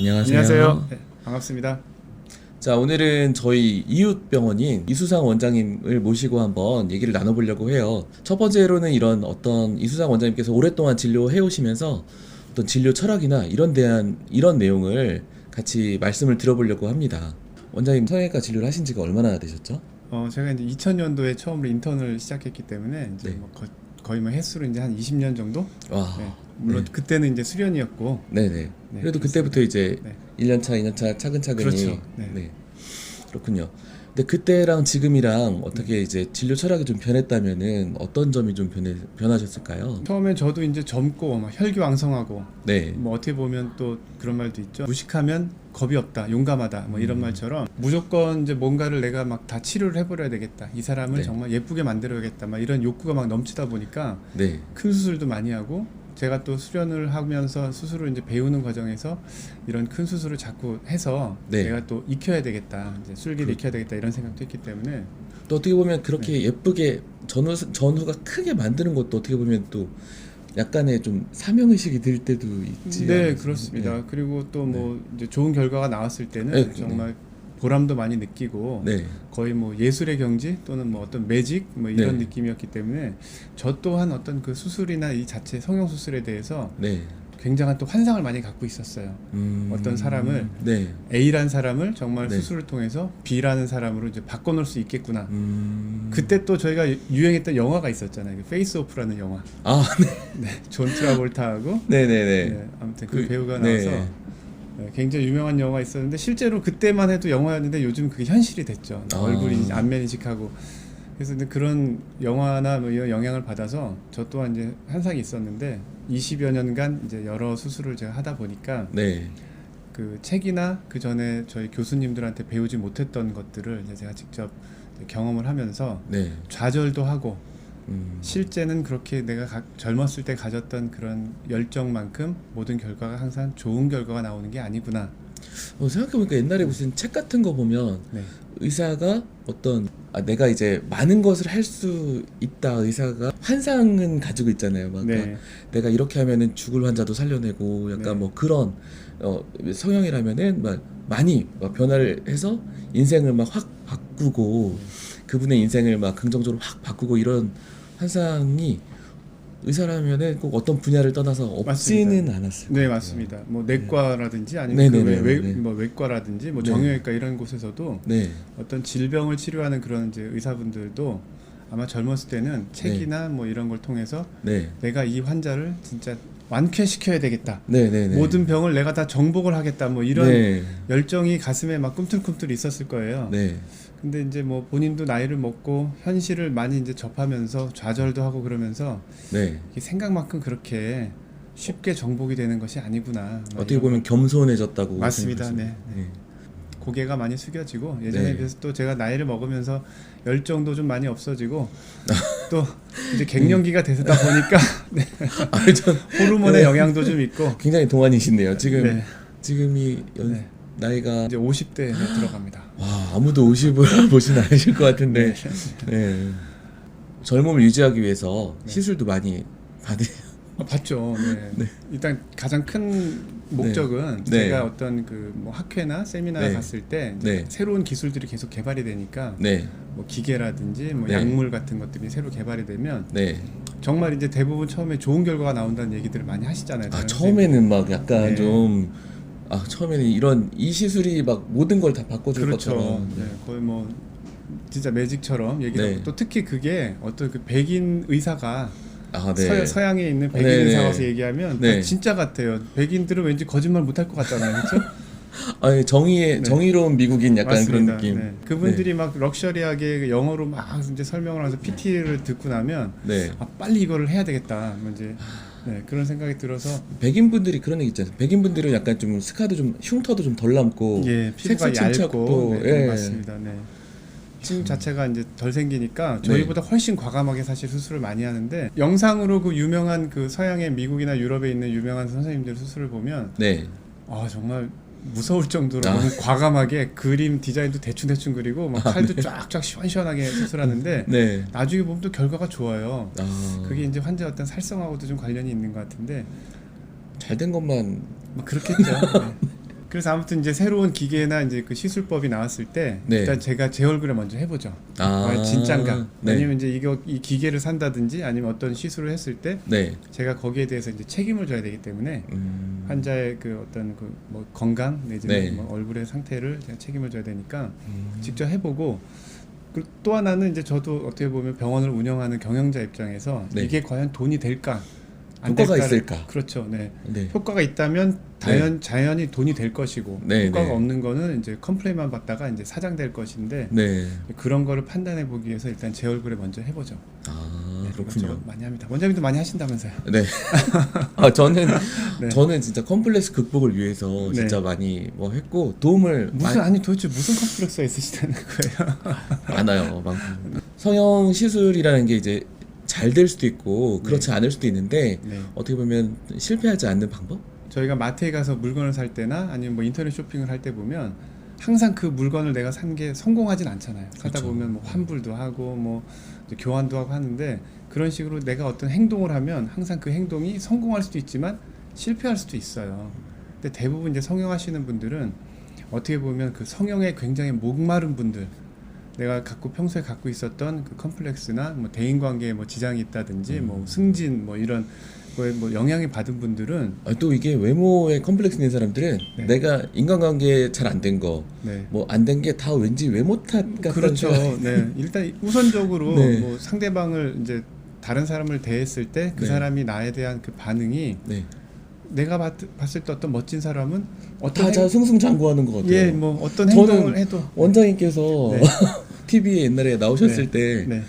안녕하세요. 안녕하세요. 네, 반갑습니다. 자, 오늘은 저희 이웃 병원인 이수상 원장님을 모시고 한번 얘기를 나눠보려고 해요. 첫 번째로는 이런 어떤 이수상 원장님께서 오랫동안 진료해 오시면서 어떤 진료 철학이나 이런 내용을 같이 말씀을 들어보려고 합니다. 원장님 성형외과 진료를 하신 지가 얼마나 되셨죠? 제가 이제 2000년도에 처음으로 인턴을 시작했기 때문에 이제 네. 뭐 거의 뭐 횟수로 이제 한 20년 정도. 와, 네, 물론 네. 그때는 이제 수련이었고. 네네. 네, 그래도 그렇습니다. 그때부터 이제 네. 1년차, 2년차 차근차근히. 그렇죠. 네. 네. 그렇군요. 근데 그때랑 지금이랑 어떻게 이제 진료 철학이 좀 변했다면은 어떤 점이 좀 변하셨을까요? 처음엔 저도 이제 젊고 막 혈기왕성하고 네. 뭐 어떻게 보면 또 그런 말도 있죠. 무식하면 겁이 없다, 용감하다, 뭐 이런 말처럼 무조건 이제 뭔가를 내가 막 다 치료를 해버려야 되겠다. 이 사람을 네. 정말 예쁘게 만들어야겠다. 막 이런 욕구가 막 넘치다 보니까 네. 큰 수술도 많이 하고 제가 또 수련을 하면서 수술을 이제 배우는 과정에서 이런 큰 수술을 자꾸 해서 네. 내가 또 익혀야 되겠다. 이제 술기를 그- 익혀야 되겠다 이런 생각도 했기 때문에 또 어떻게 보면 그렇게 네. 예쁘게 전후가 크게 만드는 것도 어떻게 보면 또 약간의 좀 사명의식이 들 때도 있지. 네, 않으세요? 그렇습니다. 네. 그리고 또 뭐 이제 좋은 결과가 나왔을 때는 네, 정말 보람도 많이 느끼고 네. 거의 뭐 예술의 경지 또는 뭐 어떤 매직 뭐 이런 네. 느낌이었기 때문에 저 또한 어떤 그 수술이나 이 자체 성형 수술에 대해서 네. 굉장한 또 환상을 많이 갖고 있었어요. 어떤 사람을 네. A라는 사람을 정말 네. 수술을 통해서 B라는 사람으로 이제 바꿔놓을 수 있겠구나. 음. 그때 또 저희가 유행했던 영화가 있었잖아요. 페이스 오프라는 영화. 아, 네. 네, 존 트라볼타하고 네네네. 네, 아무튼 그 배우가 네. 나와서 네, 굉장히 유명한 영화가 있었는데 실제로 그때만 해도 영화였는데 요즘 그게 현실이 됐죠. 아. 얼굴이 안면 인식하고 그래서 이제 그런 영화나 뭐 이런 영향을 받아서 저 또한 이제 환상이 있었는데 20여 년간 이제 여러 수술을 제가 하다 보니까 네. 그 책이나 그 전에 저희 교수님들한테 배우지 못했던 것들을 이제 제가 직접 경험을 하면서 네. 좌절도 하고 음. 실제는 그렇게 내가 젊었을 때 가졌던 그런 열정만큼 모든 결과가 항상 좋은 결과가 나오는 게 아니구나. 생각해보니까 옛날에 무슨 책 같은 거 보면 네. 의사가 어떤 내가 이제 많은 것을 할 수 있다. 의사가 환상은 가지고 있잖아요. 막 네. 내가 이렇게 하면은 죽을 환자도 살려내고 약간 네. 뭐 그런 성형이라면은 막 많이 막 변화를 해서 인생을 막 확 바꾸고 그분의 인생을 막 긍정적으로 확 바꾸고 이런 환상이 의사라면은 꼭 어떤 분야를 떠나서 없지는 않았을 것 네, 같아요. 맞습니다. 뭐 내과라든지 아니면 네네네. 뭐 외과라든지 뭐 네. 정형외과 이런 곳에서도 네. 어떤 질병을 치료하는 그런 이제 의사분들도 아마 젊었을 때는 책이나 뭐 이런 걸 통해서 네. 내가 이 환자를 진짜 완쾌시켜야 되겠다. 네네네. 모든 병을 내가 다 정복을 하겠다. 뭐 이런 네. 열정이 가슴에 막 꿈틀꿈틀 있었을 거예요. 네. 근데 이제 뭐 본인도 나이를 먹고 현실을 많이 이제 접하면서 좌절도 하고 그러면서 네. 이게 생각만큼 그렇게 쉽게 정복이 되는 것이 아니구나. 막 어떻게 이런 보면 겸손해졌다고 맞습니다. 생각하시네요. 네. 고개가 많이 숙여지고 예전에 네. 비해서 또 제가 나이를 먹으면서 열정도 좀 많이 없어지고 또 이제 갱년기가 되다 보니까 네. 전 호르몬의 네. 영향도 좀 있고 굉장히 동안이시네요. 지금 네. 지금이 네. 나이가 이제 50대에 들어갑니다. 와 아무도 50을 보진 않으실 것 같은데 네. 젊음을 유지하기 위해서 네. 시술도 많이 받으. 봤죠. 네. 네. 일단 가장 큰 목적은 네. 제가 어떤 그 뭐 학회나 세미나 네. 갔을 때 이제 네. 새로운 기술들이 계속 개발이 되니까 네. 뭐 기계라든지 뭐 네. 약물 같은 것들이 새로 개발이 되면 네. 정말 이제 대부분 처음에 좋은 결과가 나온다는 얘기들을 많이 하시잖아요. 아 다른 처음에는 막 약간 네. 좀 처음에는 이 시술이 막 모든 걸 다 바꿔줄 그렇죠. 것처럼. 네, 거의 뭐 진짜 매직처럼 얘기를 네. 하고 또 특히 그게 어떤 그 백인 의사가 네. 서양에 있는 백인 네, 의사 네. 와서 얘기하면 네. 진짜 같아요. 백인들은 왠지 거짓말 못할 것 같잖아요, 그렇죠? 아니 네. 정의로운 미국인 약간 맞습니다. 그런 느낌. 네. 그분들이 막 럭셔리하게 영어로 막 이제 설명을 하면서 PT를 듣고 나면 네. 빨리 이거를 해야 되겠다. 뭐 이제 그런 생각이 들어서 백인 분들이 그런 얘기 있잖아요. 백인 분들은 약간 좀 스카도 좀 흉터도 좀 덜 남고 피부가 색소 침착도 얇고 예. 맞습니다. 네. 침 자체가 이제 덜 생기니까 저희보다 훨씬 과감하게 사실 수술을 많이 하는데 영상으로 그 유명한 그 서양의 미국이나 유럽에 있는 유명한 선생님들 수술을 보면 네. 정말 무서울 정도로 너무 과감하게 그림 디자인도 대충 그리고 막 칼도 쫙쫙 시원시원하게 수술하는데 네. 나중에 보면 또 결과가 좋아요. 그게 이제 환자 어떤 살성하고도 좀 관련이 있는 것 같은데 잘 된 것만 뭐 그렇겠죠. 네. 그래서 아무튼 이제 새로운 기계나 이제 그 시술법이 나왔을 때 네. 일단 제가 제 얼굴에 먼저 해보죠. 아, 진짠가? 네. 아니면 이제 이 기계를 산다든지 아니면 어떤 시술을 했을 때 네. 제가 거기에 대해서 이제 책임을 져야 되기 때문에 환자의 그 어떤 그 뭐 건강 내지는 네. 뭐 얼굴의 상태를 제가 책임을 져야 되니까 직접 해보고. 그리고 또 하나는 이제 저도 어떻게 보면 병원을 운영하는 경영자 입장에서 네. 이게 과연 돈이 될까? 안 효과가 될까를- 있을까? 그렇죠. 네. 네. 효과가 있다면 자연히 돈이 될 것이고 네, 효과가 네. 없는 거는 이제 컴플레인만 받다가 이제 사장될 것인데 네. 그런 거를 판단해 보기 위해서 일단 제 얼굴에 먼저 해보죠. 아, 네, 그렇군요. 이것저것 많이 합니다. 원장님도 많이 하신다면서요? 네. 아, 네. 저는 진짜 컴플렉스 극복을 위해서 네. 진짜 많이 뭐 했고 도움을 아니 도대체 무슨 컴플렉스가 있으시다는 거예요? 많아요. 많고. 성형 시술이라는 게 이제 잘 될 수도 있고 그렇지 않을 수도 있는데 네. 어떻게 보면 실패하지 않는 방법? 저희가 마트에 가서 물건을 살 때나 아니면 뭐 인터넷 쇼핑을 할 때 보면 항상 그 물건을 내가 산 게 성공하진 않잖아요. 사다 그렇죠. 보면 뭐 환불도 하고 뭐 이제 교환도 하고 하는데 그런 식으로 내가 어떤 행동을 하면 항상 그 행동이 성공할 수도 있지만 실패할 수도 있어요. 근데 대부분 이제 성형하시는 분들은 어떻게 보면 그 성형에 굉장히 목마른 분들, 내가 평소에 갖고 있었던 그 컴플렉스나 뭐 대인관계에 뭐 지장이 있다든지 뭐 승진 뭐 이런 거에 뭐 영향을 받은 분들은 아, 또 이게 외모에 컴플렉스 있는 사람들은 네. 내가 인간관계 잘 안 된 거, 네. 뭐 안 된 게 다 왠지 외모 탓 같은 그렇죠. 네. 일단 우선적으로 네. 뭐 상대방을 이제 다른 사람을 대했을 때 그 네. 사람이 나에 대한 그 반응이 네. 내가 봤을 때 어떤 멋진 사람은 어떤 다 승승장구하는 것 같아요. 예, 뭐 어떤 저는 행동을 해도 원장님께서 네. TV에 옛날에 나오셨을 네. 때 네.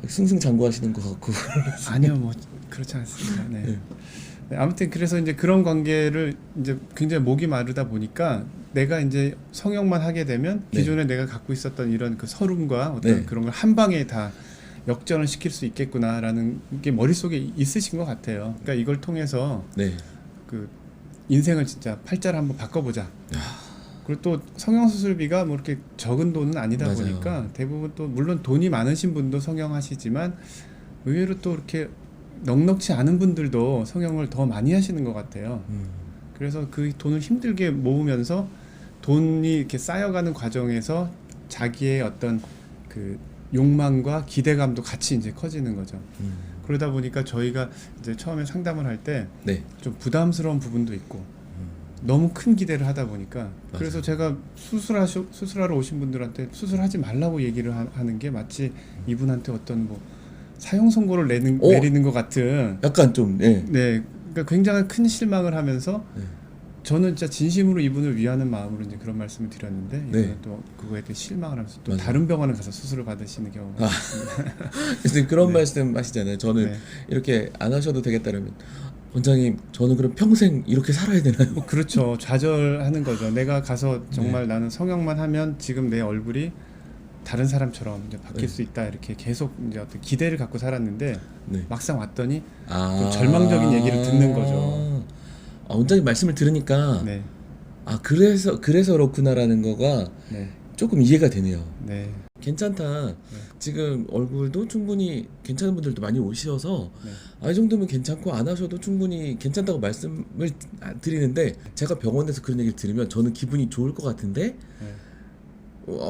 승승장구하시는 것 같고 아니요, 뭐 그렇지 않습니다. 네. 네. 네, 아무튼 그래서 이제 그런 관계를 이제 굉장히 목이 마르다 보니까 내가 이제 성형만 하게 되면 네. 기존에 내가 갖고 있었던 이런 그 서름과 어떤 네. 그런 걸 한 방에 다 역전을 시킬 수 있겠구나라는 게 머릿속에 있으신 것 같아요. 그러니까 이걸 통해서 네. 그 인생을 진짜 팔자를 한번 바꿔보자. 그리고 또 성형 수술비가 뭐 이렇게 적은 돈은 아니다 맞아요. 보니까 대부분 또 물론 돈이 많으신 분도 성형하시지만 의외로 또 이렇게 넉넉치 않은 분들도 성형을 더 많이 하시는 것 같아요. 그래서 그 돈을 힘들게 모으면서 돈이 이렇게 쌓여가는 과정에서 자기의 어떤 그 욕망과 기대감도 같이 이제 커지는 거죠. 그러다 보니까 저희가 이제 처음에 상담을 할 때 네. 좀 부담스러운 부분도 있고 너무 큰 기대를 하다 보니까 그래서 제가 수술하러 오신 분들한테 수술하지 말라고 얘기를 하는 게 마치 이분한테 어떤 뭐 사형 선고를 내리는 것 같은 약간 좀 네. 네, 그러니까 굉장히 큰 실망을 하면서 네. 저는 진짜 진심으로 이분을 위하는 마음으로 이제 그런 말씀을 드렸는데 이분은 네. 또 그거에 대해 실망을 하면서 또 맞아요. 다른 병원을 가서 수술을 받으시는 경우가 있습니다. 그래서 그런 네. 말씀 하시잖아요. 저는 네. 이렇게 안 하셔도 되겠다면 원장님 저는 그럼 평생 이렇게 살아야 되나요? 뭐 그렇죠. 좌절하는 거죠. 내가 가서 정말 네. 나는 성형만 하면 지금 내 얼굴이 다른 사람처럼 이제 바뀔 네. 수 있다 이렇게 계속 이제 어떤 기대를 갖고 살았는데 네. 막상 왔더니 아. 좀 절망적인 얘기를 듣는 거죠. 아, 원장님 말씀을 들으니까 네, 아 그래서 그렇구나라는 거가 네, 조금 이해가 되네요. 네, 괜찮다. 지금 얼굴도 충분히 괜찮은 분들도 많이 오셔서 네. 아, 이 정도면 괜찮고 안 하셔도 충분히 괜찮다고 말씀을 드리는데 제가 병원에서 그런 얘기를 들으면 저는 기분이 좋을 것 같은데 네.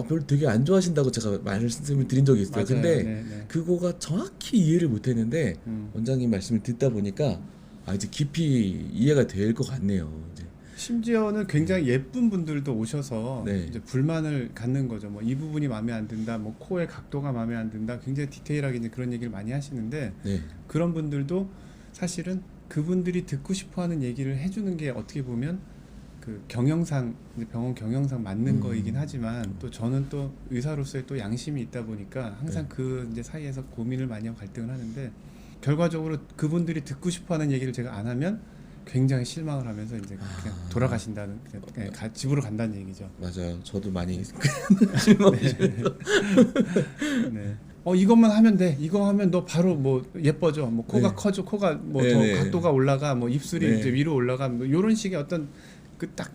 별로 되게 안 좋아하신다고 제가 말씀을 드린 적이 있어요. 맞아요. 근데 네, 네. 그거가 정확히 이해를 못했는데 음. 원장님 말씀을 듣다 보니까 아 이제 깊이 이해가 될 것 같네요. 이제. 심지어는 굉장히 예쁜 분들도 오셔서 네. 이제 불만을 갖는 거죠. 뭐 이 부분이 마음에 안 든다, 뭐 코의 각도가 마음에 안 든다, 굉장히 디테일하게 이제 그런 얘기를 많이 하시는데 네. 그런 분들도 사실은 그분들이 듣고 싶어하는 얘기를 해주는 게 어떻게 보면 그 경영상 이제 병원 경영상 맞는 거이긴 하지만 또 저는 또 의사로서의 또 양심이 있다 보니까 항상 네. 그 이제 사이에서 고민을 많이 하고 갈등을 하는데 결과적으로 그분들이 듣고 싶어하는 얘기를 제가 안 하면 굉장히 실망을 하면서 이제 그냥 돌아가신다는 그냥 집으로 간다는 얘기죠. 맞아요. 저도 많이 실망해요. 네. 이것만 하면 돼. 이거 하면 너 바로 뭐 예뻐져. 뭐 코가 네. 커져. 코가 뭐 더 네, 네. 각도가 올라가. 뭐 입술이 네. 이제 위로 올라가. 뭐 이런 식의 어떤 그 딱.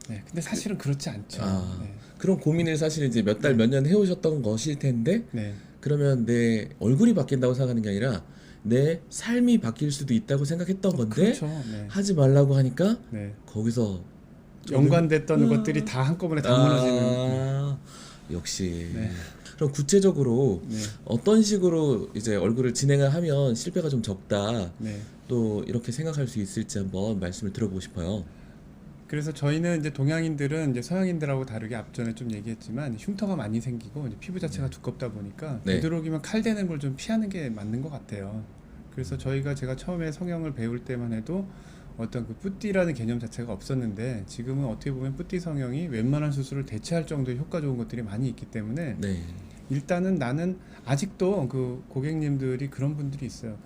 네. 근데 사실은 그렇지 않죠. 아, 네. 그런 고민을 사실 이제 몇 달 몇 년 해오셨던 것일 텐데 네. 그러면 내 얼굴이 바뀐다고 생각하는 게 아니라 내 삶이 바뀔 수도 있다고 생각했던 건데 그렇죠. 네. 하지 말라고 하니까 네. 거기서 연관됐던 것들이 다 한꺼번에 다 무너지는. 역시. 네. 그럼 구체적으로 네. 어떤 식으로 이제 얼굴을 진행을 하면 실패가 좀 적다. 네. 또 이렇게 생각할 수 있을지 한번 말씀을 들어보고 싶어요. 그래서 저희는 이제 동양인들은 이제 서양인들하고 다르게 앞전에 좀 얘기했지만 흉터가 많이 생기고 이제 피부 자체가 두껍다 보니까 네. 되도록이면 칼 대는 걸 좀 피하는 게 맞는 것 같아요. 그래서 제가 처음에 성형을 배울 때만 해도 어떤 그 뿌띠라는 개념 자체가 없었는데 지금은 어떻게 보면 뿌띠 성형이 웬만한 수술을 대체할 정도의 효과 좋은 것들이 많이 있기 때문에 네. 일단은 나는 아직도 그 고객님들이 그런 분들이 있어요.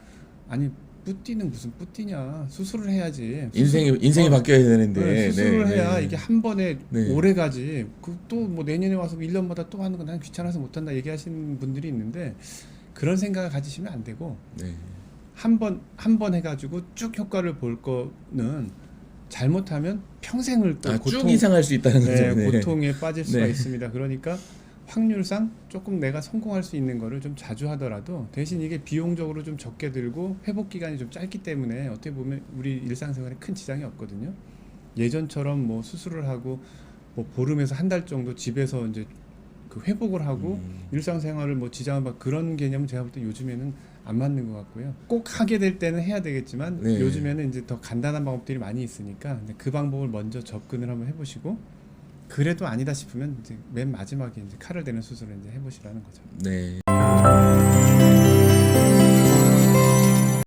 아니 뿌띠는 무슨 뿌띠냐, 수술을 해야지. 인생이 바뀌어야 되는데. 네, 수술을 네, 해야 네. 이게 한 번에 네. 오래 가지. 그 또 뭐 내년에 와서 1년마다 또 하는 건 난 귀찮아서 못 한다 얘기하시는 분들이 있는데 그런 생각을 가지시면 안 되고 네. 한 번 해가지고 쭉 효과를 볼 거는 잘못하면 평생을 또 쭉 이상할 수 있다는 거죠. 네, 네. 고통에 빠질 수가 네. 있습니다. 그러니까 확률상 조금 내가 성공할 수 있는 거를 좀 자주 하더라도 대신 이게 비용적으로 좀 적게 들고 회복 기간이 좀 짧기 때문에 어떻게 보면 우리 일상생활에 큰 지장이 없거든요. 예전처럼 뭐 수술을 하고 뭐 보름에서 한 달 정도 집에서 이제 그 회복을 하고 일상생활을 뭐 지장을 받 그런 개념은 제가 볼 때 요즘에는 안 맞는 것 같고요. 꼭 하게 될 때는 해야 되겠지만 네. 요즘에는 이제 더 간단한 방법들이 많이 있으니까 그 방법을 먼저 접근을 한번 해보시고 그래도 아니다 싶으면 이제 맨 마지막에 이제 칼을 대는 수술을 이제 해보시라는 거죠. 네.